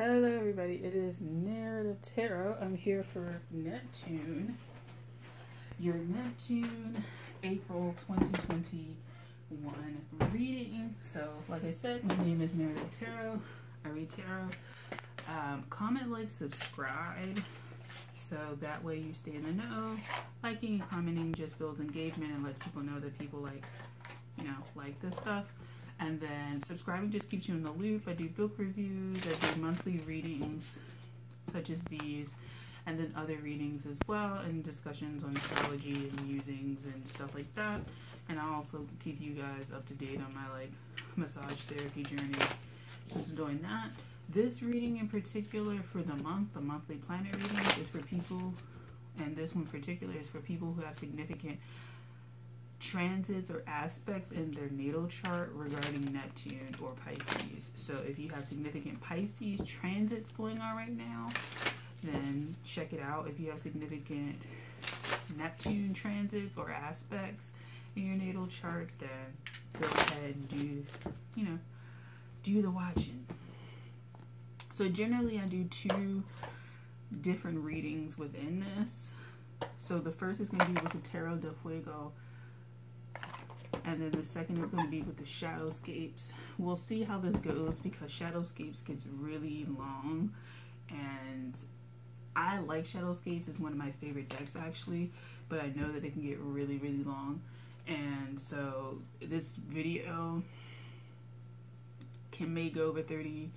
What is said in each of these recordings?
Hello everybody, it is Narrative Tarot. I'm here for Neptune. Your Neptune April 2021 reading. So, like I said, my name is Narrative Tarot. I read tarot. Comment, like, subscribe. So that way you stay in the know. Liking and commenting just builds engagement and lets people know that people like this stuff. And then subscribing just keeps you in the loop. I do book reviews, I do monthly readings such as these, and then other readings as well, and discussions on astrology and musings and stuff like that. And I also keep you guys up to date on my massage therapy journey since I'm doing that. This reading in particular for the month, the monthly planet reading, is for people, and this one in particular is for people who have significant transits or aspects in their natal chart regarding Neptune or Pisces. So if you have significant Pisces transits going on right now, then check it out. If you have significant Neptune transits or aspects in your natal chart, then go ahead and do the watching. So generally I do two different readings within this. So the first is going to be with the Tarot de Fuego, and then the second is going to be with the Shadowscapes. We'll see how this goes because Shadowscapes gets really long, and I like Shadowscapes. It's one of my favorite decks actually, but I know that it can get really, really long. And so this video may go over 33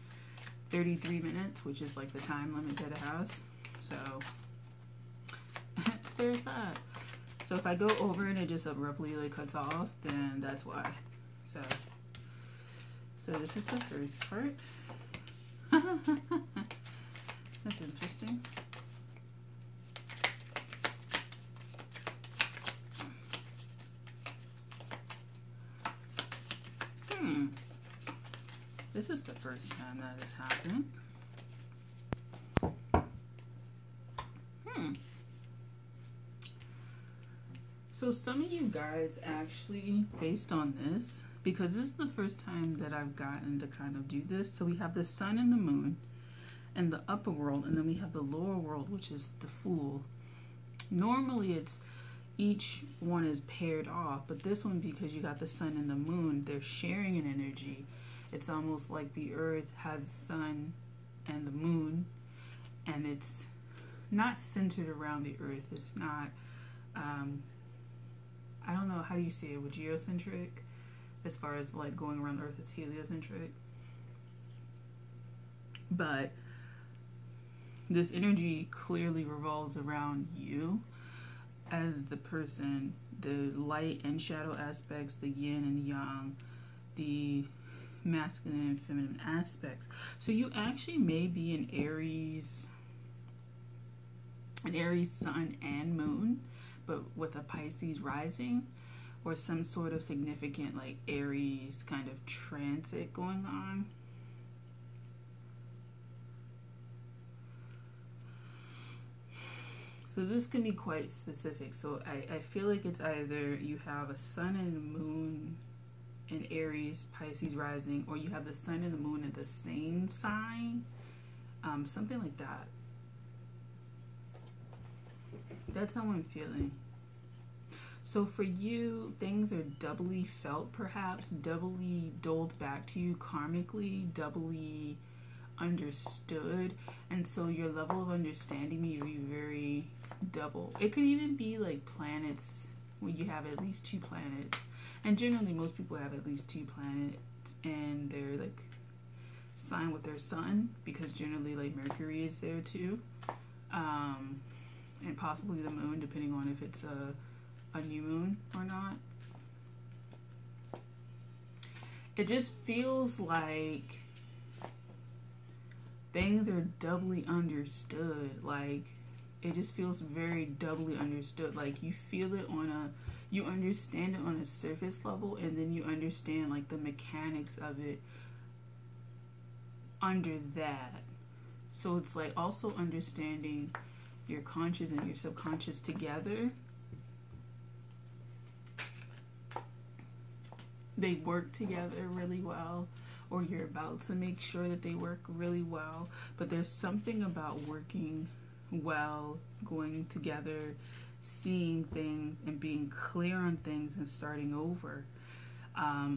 minutes, which is like the time limit that it has. So there's that. So if I go over and it just abruptly cuts off, then that's why. So this is the first part. That's interesting. This is the first time that has happened. So some of you guys actually, based on this, because this is the first time that I've gotten to kind of do this. So we have the sun and the moon and the upper world, and then we have the lower world, which is the Fool. Normally it's each one is paired off, but this one, because you got the sun and the moon, they're sharing an energy. It's almost like the earth has the sun and the moon, and it's not centered around the earth. It's not I don't know, how do you say it, with geocentric? As far as going around the earth, it's heliocentric. But this energy clearly revolves around you as the person, the light and shadow aspects, the yin and yang, the masculine and feminine aspects. So you actually may be an Aries sun and moon, but with a Pisces rising, or some sort of significant Aries kind of transit going on. So this can be quite specific. So I feel like it's either you have a sun and moon in Aries, Pisces rising, or you have the sun and the moon in the same sign, something like that. That's how I'm feeling. So for you, things are doubly felt, perhaps, doubly doled back to you karmically, doubly understood. And so your level of understanding may be very double. It could even be like planets, when you have at least 2 planets. And generally most people have at least 2 planets, and they're sign with their sun, because generally Mercury is there too. And possibly the moon, depending on if it's a new moon or not. It just feels like things are doubly understood. It just feels very doubly understood. You feel it you understand it on a surface level, and then you understand the mechanics of it under that. So it's also understanding your conscious and your subconscious together. They work together really well, or you're about to make sure that they work really well. But there's something about working well, going together, seeing things and being clear on things and starting over.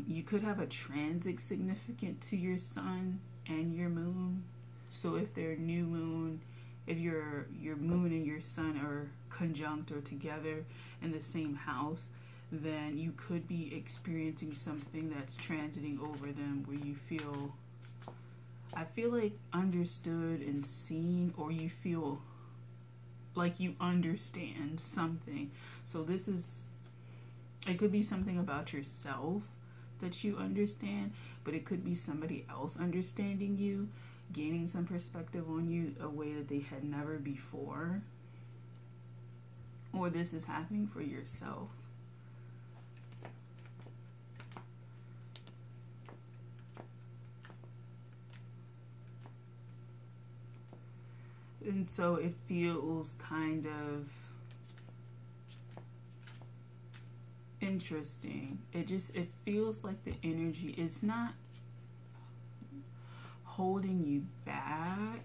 You could have a transit significant to your sun and your moon. So if they're new moon, if your moon and your sun are conjunct or together in the same house, then you could be experiencing something that's transiting over them where you feel, I feel like, understood and seen, or you feel like you understand something. So this is, it could be something about yourself that you understand, but it could be somebody else understanding you, gaining some perspective on you a way that they had never before. Or this is happening for yourself. And so it feels kind of interesting. It feels like the energy is not holding you back.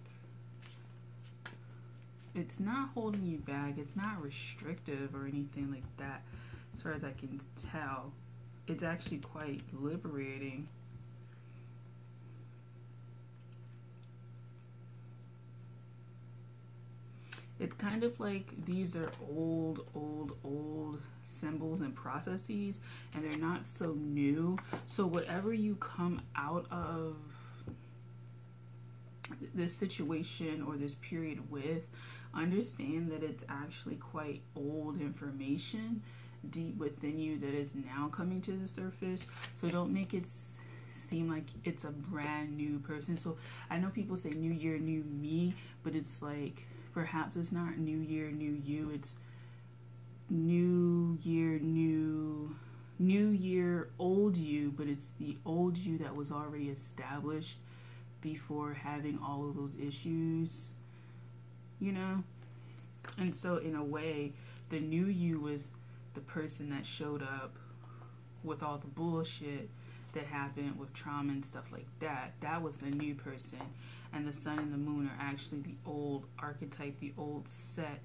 It's not holding you back. It's not restrictive or anything like that, as far as I can tell. It's actually quite liberating. It's kind of like these are old symbols and processes, and they're not so new. So whatever you come out of this situation or this period with, understand that it's actually quite old information deep within you that is now coming to the surface. So don't make it seem like it's a brand new person. So I know people say new year, new me, but it's like, perhaps it's not new year, new you. It's new year, new year, old you, but it's the old you that was already established before having all of those issues, you know? And so in a way, the new you was the person that showed up with all the bullshit that happened with trauma and stuff like that. That was the new person. And the sun and the moon are actually the old archetype, the old set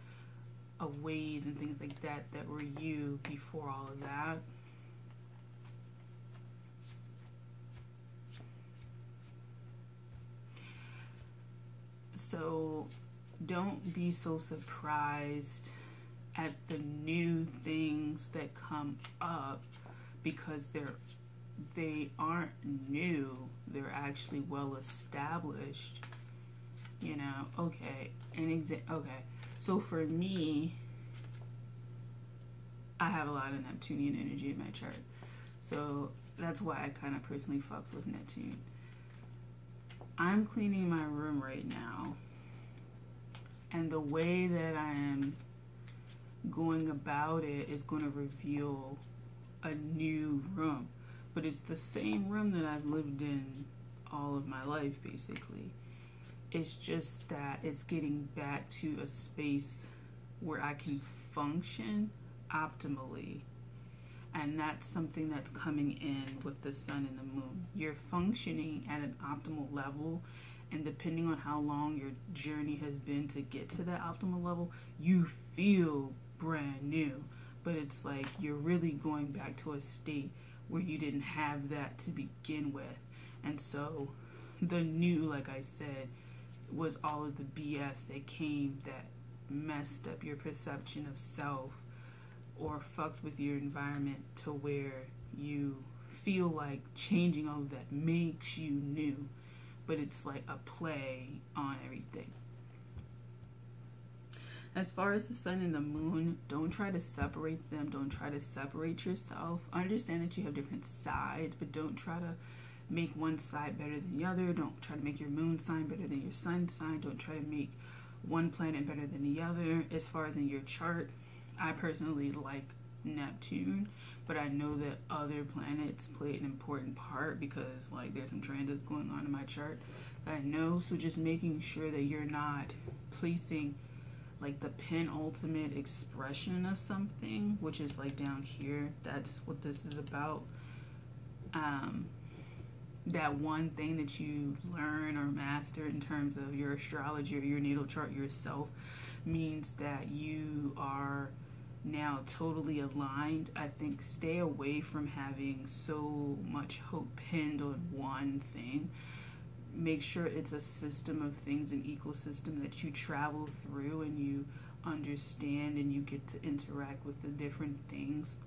of ways and things like that that were you before all of that. So don't be so surprised at the new things that come up, because they aren't new. They're actually well established, you know. Okay, okay. So for me, I have a lot of Neptunian energy in my chart. So that's why I kind of personally fucks with Neptune. I'm cleaning my room right now, and the way that I am going about it is going to reveal a new room. But it's the same room that I've lived in all of my life, basically. It's just that it's getting back to a space where I can function optimally. And that's something that's coming in with the sun and the moon. You're functioning at an optimal level, and depending on how long your journey has been to get to that optimal level, you feel brand new. But it's like you're really going back to a state where you didn't have that to begin with. And so the new, like I said, was all of the BS that came that messed up your perception of self, or fucked with your environment to where you feel like changing all of that makes you new. But it's like a play on everything. As far as the sun and the moon, don't try to separate them. Don't try to separate yourself. Understand that you have different sides, but don't try to make one side better than the other. Don't try to make your moon sign better than your sun sign. Don't try to make one planet better than the other. As far as in your chart, I personally like Neptune, but I know that other planets play an important part, because like there's some transits going on in my chart that I know. So just making sure that you're not placing like the penultimate expression of something, which is like down here. That's what this is about. that one thing that you learn or master in terms of your astrology or your natal chart yourself means that you are now totally aligned. I think stay away from having so much hope pinned on one thing. Make sure it's a system of things, an ecosystem that you travel through and you understand, and you get to interact with the different things,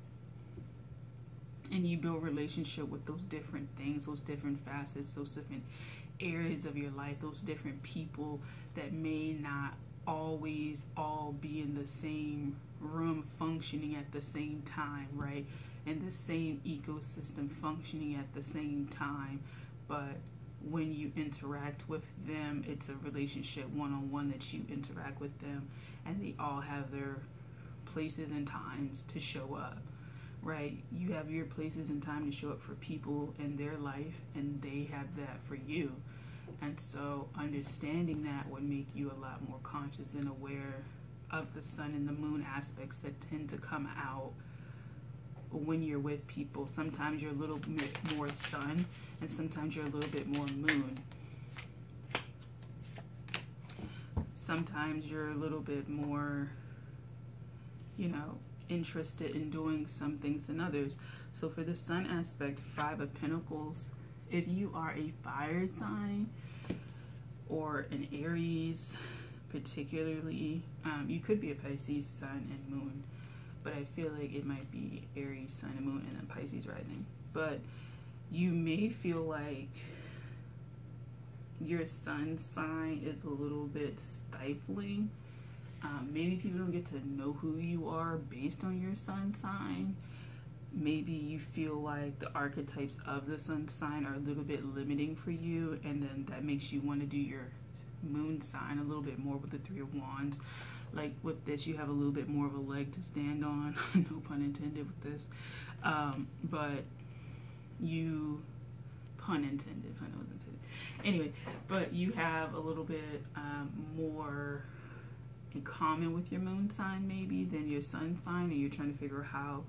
and you build relationship with those different things, those different facets, those different areas of your life, those different people that may not always all be in the same room functioning at the same time, right? And the same ecosystem functioning at the same time. But when you interact with them, it's a relationship one-on-one that you interact with them, and they all have their places and times to show up, right? You have your places and time to show up for people in their life, and they have that for you. And so understanding that would make you a lot more conscious and aware of the sun and the moon aspects that tend to come out when you're with people. Sometimes you're a little bit more sun, and sometimes you're a little bit more moon. Sometimes you're a little bit more, you know, interested in doing some things than others. So for the sun aspect, 5 of Pentacles, if you are a fire sign or an Aries particularly, you could be a Pisces sun and moon, but I feel like it might be Aries sun and moon and then Pisces rising. But you may feel like your sun sign is a little bit stifling. Maybe people don't get to know who you are based on your sun sign. Maybe you feel like the archetypes of the sun sign are a little bit limiting for you, and then that makes you want to do your moon sign a little bit more with the 3 of Wands. Like with this, you have a little bit more of a leg to stand on. No pun intended with this. But you, pun intended, pun was intended. Anyway, but you have a little bit more in common with your moon sign maybe than your sun sign, and you're trying to figure out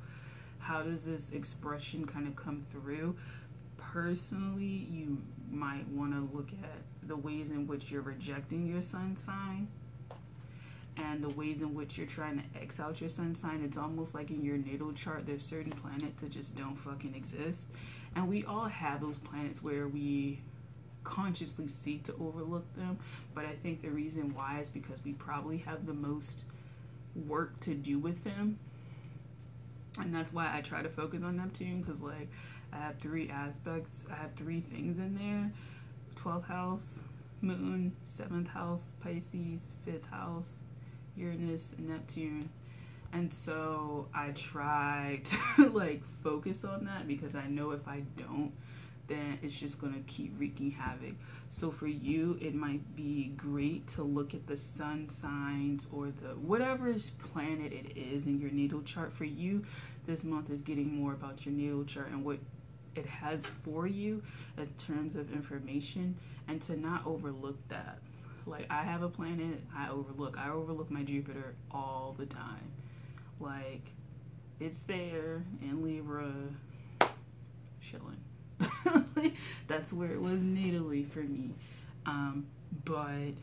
how does this expression kind of come through. Personally, you might want to look at the ways in which you're rejecting your sun sign and the ways in which you're trying to X out your sun sign. It's almost like in your natal chart, there's certain planets that just don't fucking exist. And we all have those planets where we consciously seek to overlook them. But I think the reason why is because we probably have the most work to do with them. And that's why I try to focus on Neptune, because like I have 3 aspects, I have 3 things in there: 12th house moon, 7th house Pisces, 5th house Uranus and Neptune. And so I try to like focus on that, because I know if I don't, then it's just going to keep wreaking havoc. So for you, it might be great to look at the sun signs or the whatever planet it is in your natal chart. For you, this month is getting more about your natal chart and what it has for you in terms of information, and to not overlook that. Like I have a planet I overlook my Jupiter all the time. Like it's there in Libra, chilling. That's where it was natally for me. But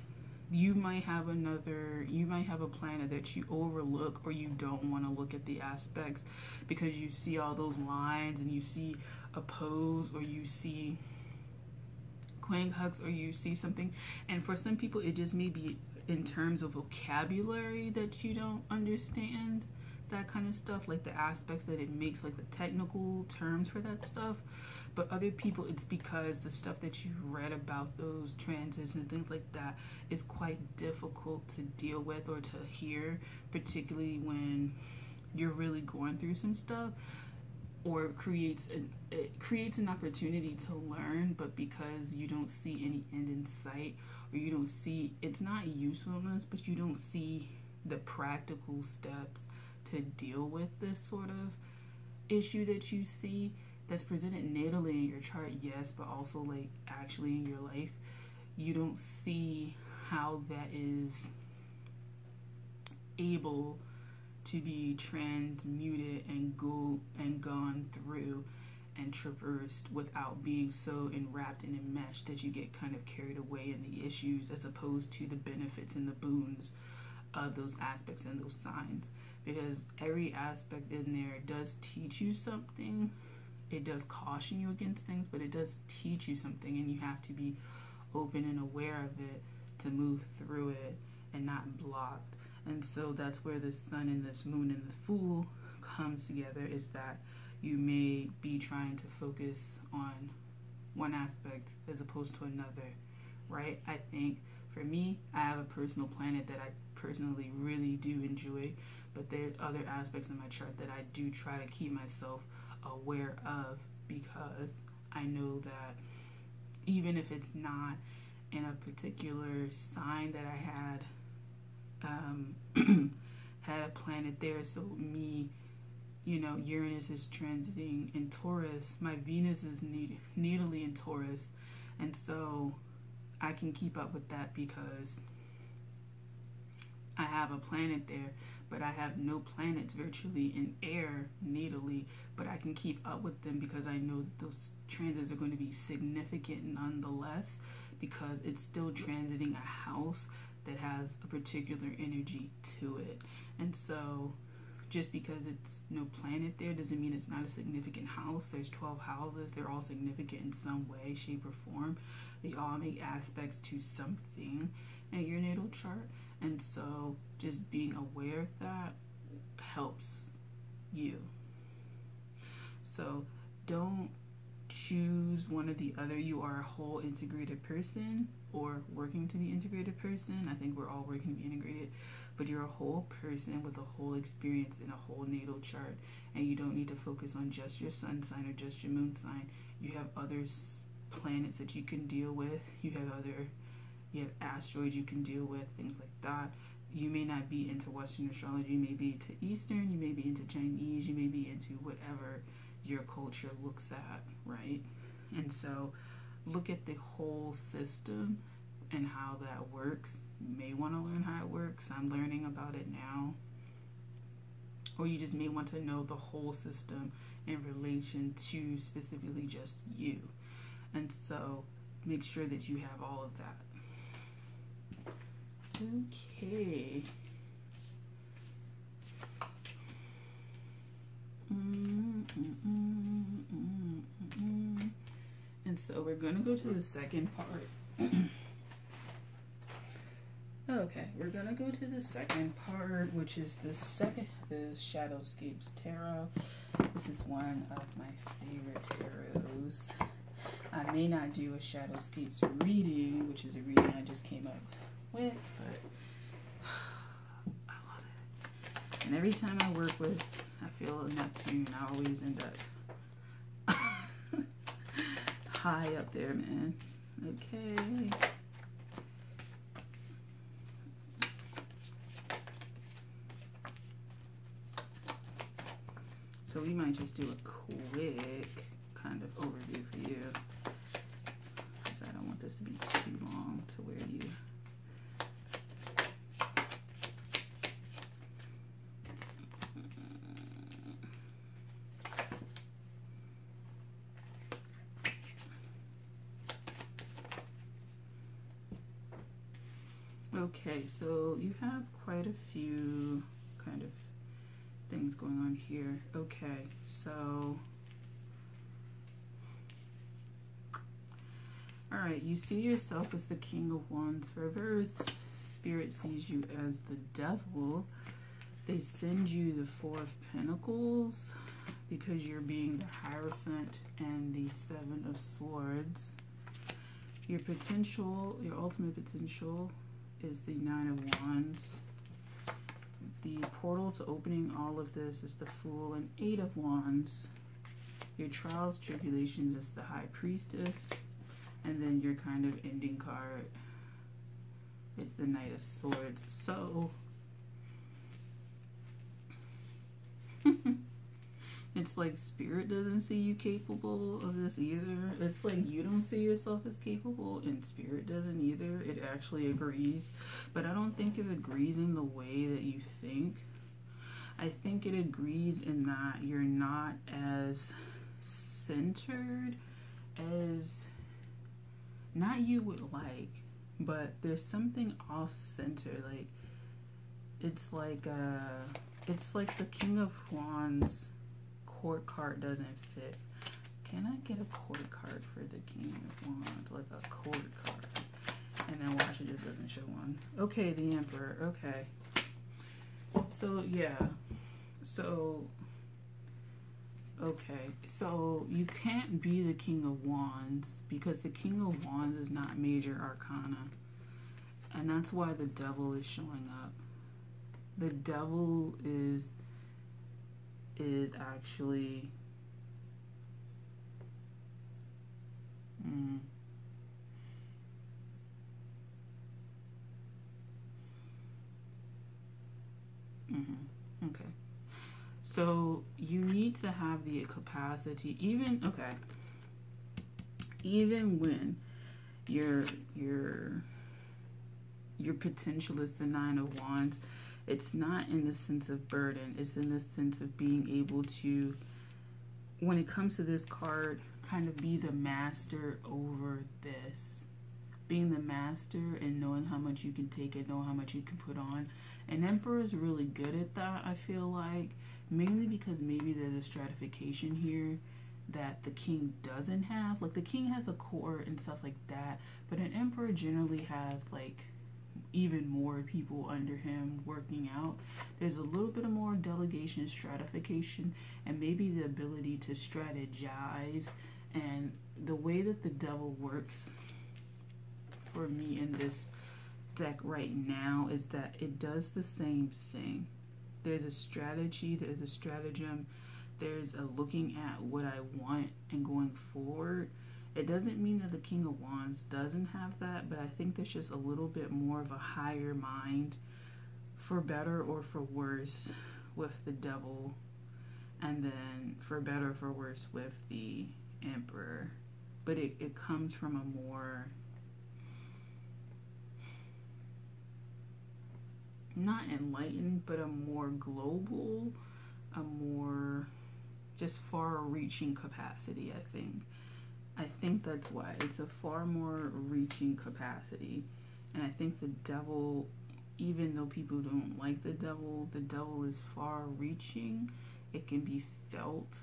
you might have a planet that you overlook, or you don't want to look at the aspects because you see all those lines and you see oppose, or you see quincunx, or you see something. And for some people, it just may be in terms of vocabulary that you don't understand that kind of stuff, like the aspects that it makes, like the technical terms for that stuff. But other people, it's because the stuff that you read about those transits and things like that is quite difficult to deal with or to hear, particularly when you're really going through some stuff, or it creates an opportunity to learn, but because you don't see any end in sight, or you don't see, it's not usefulness, but you don't see the practical steps to deal with this sort of issue that you see that's presented natally in your chart, yes, but also like actually in your life, you don't see how that is able to be transmuted and gone through and traversed without being so enwrapped and enmeshed that you get kind of carried away in the issues, as opposed to the benefits and the boons of those aspects and those signs. Because every aspect in there does teach you something. It does caution you against things, but it does teach you something, and you have to be open and aware of it to move through it and not blocked. And so that's where the sun and this moon and the fool comes together, is that you may be trying to focus on one aspect as opposed to another, right? I think for me, I have a personal planet that I personally really do enjoy, but there are other aspects in my chart that I do try to keep myself aware of, because I know that even if it's not in a particular sign that I had had a planet there, so me, you know, Uranus is transiting in Taurus, my Venus is natally in Taurus, and so I can keep up with that because I have a planet there, but I have no planets virtually in air natally, but I can keep up with them because I know that those transits are going to be significant nonetheless, because it's still transiting a house that has a particular energy to it. And so just because it's no planet there doesn't mean it's not a significant house. There's 12 houses. They're all significant in some way, shape, or form. They all make aspects to something in your natal chart. And so just being aware of that helps you. So don't choose one or the other. You are a whole integrated person, or working to be integrated person. I think we're all working to be integrated, but you're a whole person with a whole experience in a whole natal chart, and you don't need to focus on just your sun sign or just your moon sign. You have other planets that you can deal with. You have asteroids you can deal with, things like that. You may not be into Western astrology. You may be into Eastern. You may be into Chinese. You may be into whatever your culture looks at, right? And so look at the whole system and how that works. You may want to learn how it works. I'm learning about it now. Or you just may want to know the whole system in relation to specifically just you. And so make sure that you have all of that. Okay. And so we're going to go to the second part. Okay, we're going to go to the second part, which is the Shadowscapes Tarot. This is one of my favorite tarots. I may not do a Shadowscapes reading, which is a reading I just came up with, but I love it. And every time I work with, I feel a Neptune, I always end up high up there, man. Okay. So we might just do a quick kind of overview for you, because I don't want this to be too long to where you Okay, so you have quite a few kind of things going on here. Okay, so all right, you see yourself as the King of Wands. Reverse Spirit sees you as the Devil. They send you the Four of Pentacles because you're being the Hierophant and the Seven of Swords. Your potential, your ultimate potential, is the Nine of Wands. The portal to opening all of this is the Fool and Eight of Wands. Your trials, tribulations is the High Priestess. And then your kind of ending card is the Knight of Swords. So it's like Spirit doesn't see you capable of this either. It's like you don't see yourself as capable and Spirit doesn't either. It actually agrees, but I don't think it agrees in the way that you think. I think it agrees in that you're not as centered as not you would like, but there's something off center. Like it's like the King of Wands court card doesn't fit. Can I get a court card for the King of Wands? Like a court card. And then watch, it just doesn't show one. Okay, the Emperor. Okay. So, yeah. So, okay. So, you can't be the King of Wands because the King of Wands is not major arcana. And that's why the Devil is showing up. The Devil is actually... Okay. So you need to have the capacity, even when your potential is the Nine of Wands, it's not in the sense of burden. It's in the sense of being able to, when it comes to this card, kind of be the master over this. Being the master and knowing how much you can take and know how much you can put on. And Emperor is really good at that, I feel like. Mainly because maybe there's a stratification here that the King doesn't have. Like the King has a court and stuff like that. But an Emperor generally has like even more people under him working out. There's a little bit of more delegation, stratification, and maybe the ability to strategize. And the way that the Devil works for me in this deck right now is that it does the same thing. There's a strategy, there's a stratagem, there's a looking at what I want and going forward. It doesn't mean that the King of Wands doesn't have that, but I think there's just a little bit more of a higher mind, for better or for worse, with the Devil, and then for better or for worse with the Emperor. But it comes from a more, not enlightened, but a more global, a more just far-reaching capacity, I think. I think that's why. It's a far more reaching capacity. And I think the Devil, even though people don't like the Devil is far-reaching. It can be felt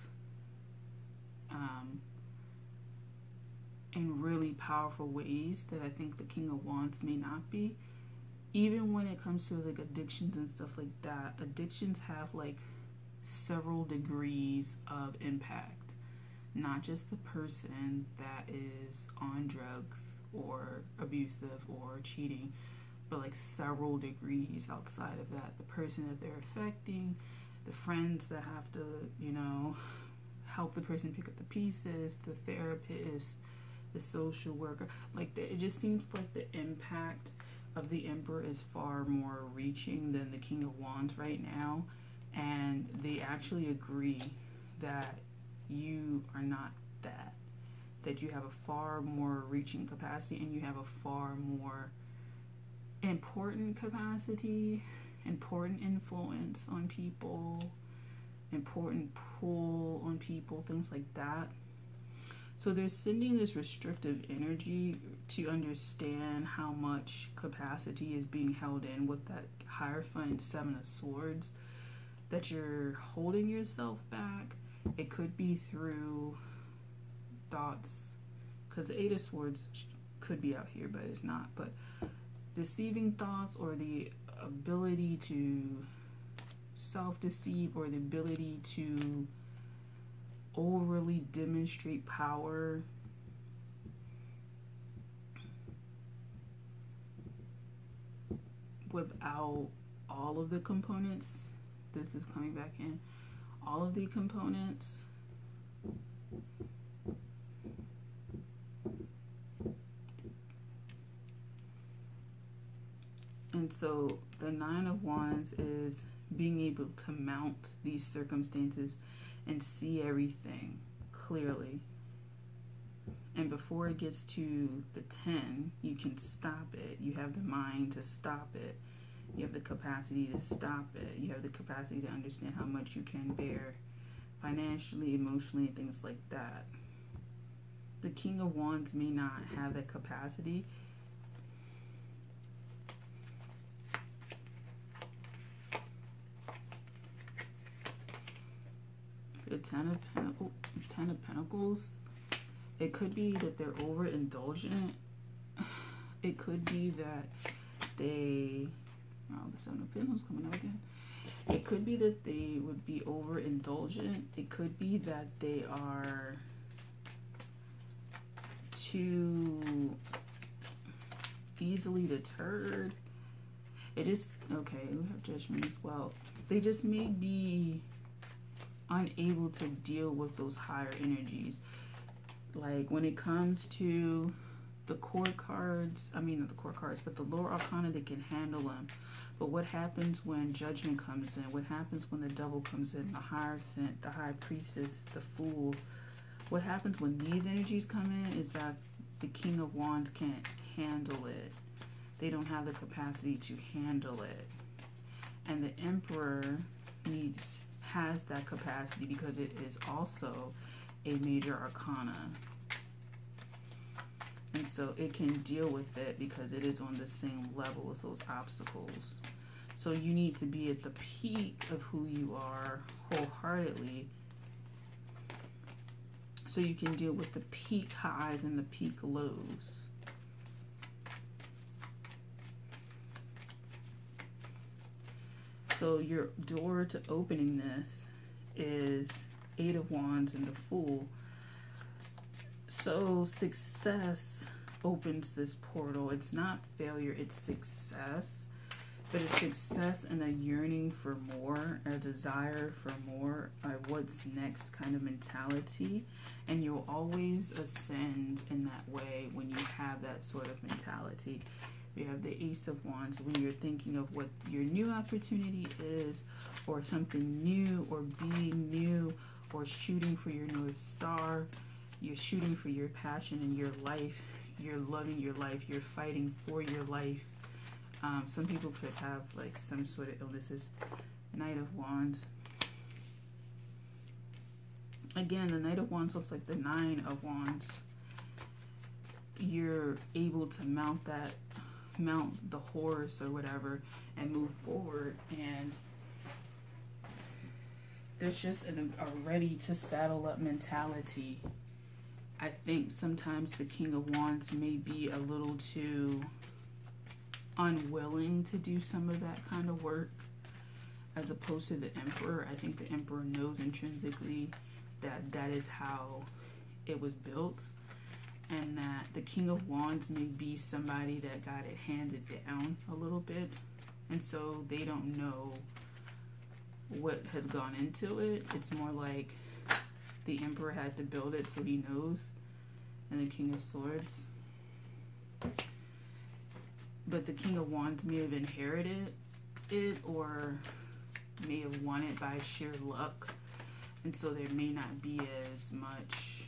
in really powerful ways that I think the King of Wands may not be. Even when it comes to like addictions and stuff like that, addictions have like several degrees of impact. Not just the person that is on drugs or abusive or cheating, but like several degrees outside of that. The person that they're affecting, the friends that have to, you know, help the person pick up the pieces, the therapist, the social worker. Like it just seems like the impact of the Emperor is far more reaching than the King of Wands right now. And they actually agree that you are not that you have a far more reaching capacity and you have a far more important capacity, important influence on people, important pull on people, things like that. So they're sending this restrictive energy to understand how much capacity is being held in with that Hierophant, Seven of Swords, that you're holding yourself back. It could be through thoughts, because the Eight of Swords could be out here, but it's not. But deceiving thoughts, or the ability to self-deceive, or the ability to overly demonstrate power. Without all of the components, this is coming back in, all of the components. And so the Nine of Wands is being able to mount these circumstances and see everything clearly. And before it gets to the 10, you can stop it. You have the mind to stop it. You have the capacity to stop it. You have the capacity to understand how much you can bear, financially, emotionally, and things like that. The King of Wands may not have that capacity. The Ten of Pentacles. It could be that they're overindulgent. It could be that they... Oh, the Seven of Pentacles coming up again. It could be that they would be overindulgent. It could be that they are too easily deterred. It is... Okay, we have Judgment as well. They just may be unable to deal with those higher energies. Like when it comes to the court cards, I mean not the court cards, but the lower arcana, they can handle them. But what happens when Judgment comes in? What happens when the Devil comes in? The Hierophant, the High Priestess, the Fool. What happens when these energies come in is that the King of Wands can't handle it. They don't have the capacity to handle it. And the Emperor has that capacity because it is also a major arcana. And so it can deal with it because it is on the same level as those obstacles. So you need to be at the peak of who you are wholeheartedly so you can deal with the peak highs and the peak lows. So your door to opening this is Eight of Wands and the Fool. So success opens this portal. It's not failure, it's success. But it's success and a yearning for more, a desire for more, a what's next kind of mentality. And you'll always ascend in that way when you have that sort of mentality. You have the Ace of Wands when you're thinking of what your new opportunity is, or something new, or being new, or shooting for your North Star. You're shooting for your passion in your life. You're loving your life. You're fighting for your life. Some people could have like some sort of illnesses. Knight of Wands. Again, the Knight of Wands looks like the Nine of Wands. You're able to mount the horse or whatever and move forward, and there's just a ready to saddle up mentality. I think sometimes the King of Wands may be a little too unwilling to do some of that kind of work as opposed to the Emperor. I think the Emperor knows intrinsically that that is how it was built, and that the King of Wands may be somebody that got it handed down a little bit, and so they don't know what has gone into it. It's more like the Emperor had to build it, so he knows. And the King of Swords. But the King of Wands may have inherited it or may have won it by sheer luck. And so there may not be as much,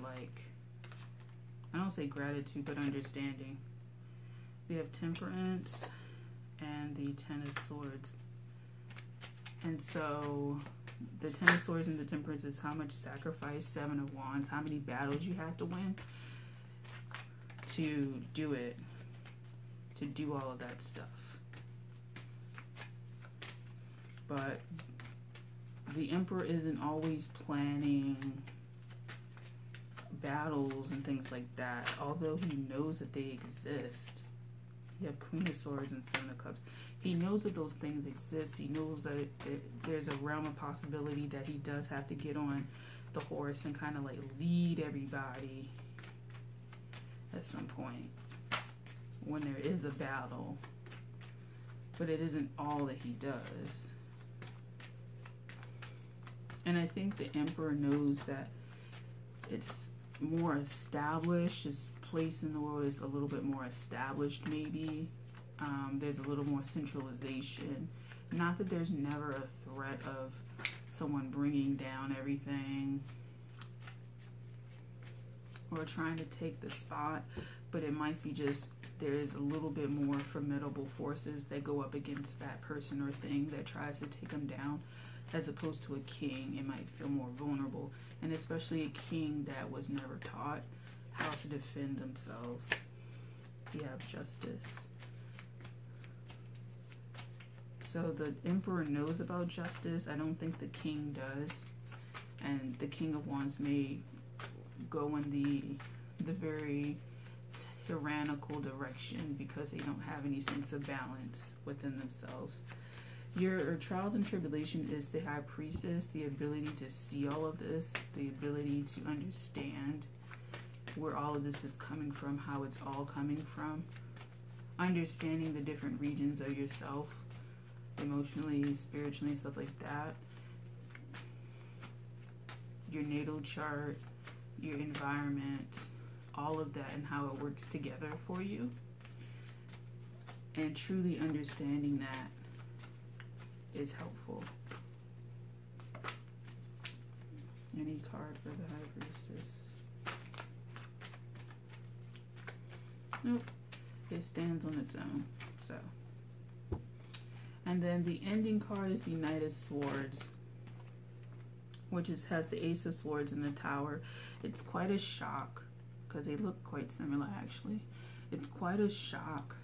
like, I don't say gratitude, but understanding. We have Temperance and the Ten of Swords. And so the Ten of Swords and the Temperance is how much sacrifice. Seven of Wands, how many battles you have to win to do it, to do all of that stuff. But the Emperor isn't always planning battles and things like that, although he knows that they exist. You have Queen of Swords and Seven of Cups. He knows that those things exist. He knows that there's a realm of possibility that he does have to get on the horse and kind of like lead everybody at some point when there is a battle. But it isn't all that he does. And I think the Emperor knows that it's more established. His place in the world is a little bit more established, maybe. There's a little more centralization. Not that there's never a threat of someone bringing down everything or trying to take the spot, but it might be just there's a little bit more formidable forces that go up against that person or thing that tries to take them down. as opposed to a king. It might feel more vulnerable, and especially a king that was never taught how to defend themselves. You have justice. So the emperor knows about justice. I don't think the king does. And the King of Wands may go in the very tyrannical direction because they don't have any sense of balance within themselves. Your trials and tribulation is the High Priestess, the ability to see all of this, the ability to understand where all of this is coming from, how it's all coming from, understanding the different regions of yourself, emotionally, spiritually, stuff like that. Your natal chart, your environment, all of that, and how it works together for you. And truly understanding that is helpful. Any card for the High Priestess? Nope. It stands on its own. So. And then the ending card is the Knight of Swords, which has the Ace of Swords in the Tower. It's quite a shock, because they look quite similar actually. It's quite a shock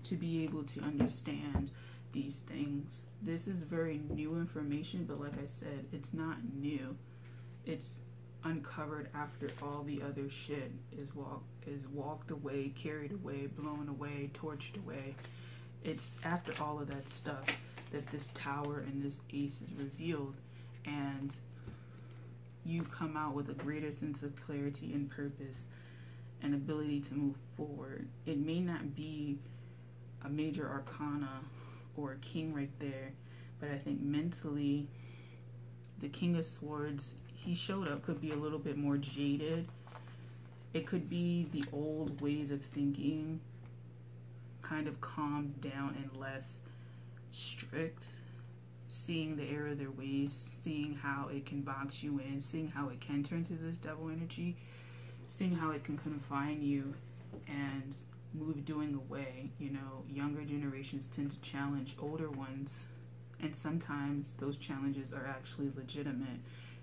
to be able to understand these things. This is very new information, but like I said, it's not new. It's uncovered after all the other shit is walked away, carried away, blown away, torched away. It's after all of that stuff that this Tower and this Ace is revealed, and you come out with a greater sense of clarity and purpose and ability to move forward. It may not be a major arcana or a king right there, but I think mentally the King of Swords, he showed up, could be a little bit more jaded. It could be the old ways of thinking kind of calmed down and less strict, seeing the error of their ways, seeing how it can box you in, seeing how it can turn to this devil energy, seeing how it can confine you and move doing away. You know, younger generations tend to challenge older ones, and sometimes those challenges are actually legitimate,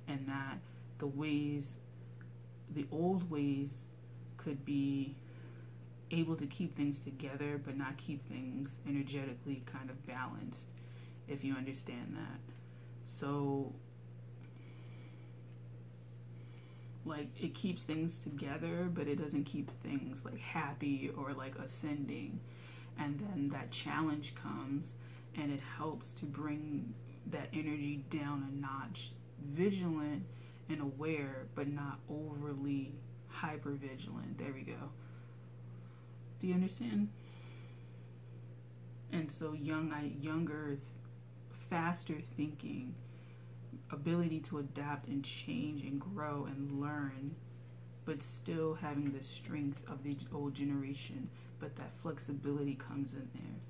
and that the old ways could be able to keep things together but not keep things energetically kind of balanced, if you understand that. So like, it keeps things together, but it doesn't keep things like happy or like ascending. And then that challenge comes and it helps to bring that energy down a notch, vigilant and aware, but not overly hyper vigilant. There we go. Do you understand? And so younger, faster thinking, ability to adapt and change and grow and learn, but still having the strength of the old generation, but that flexibility comes in there.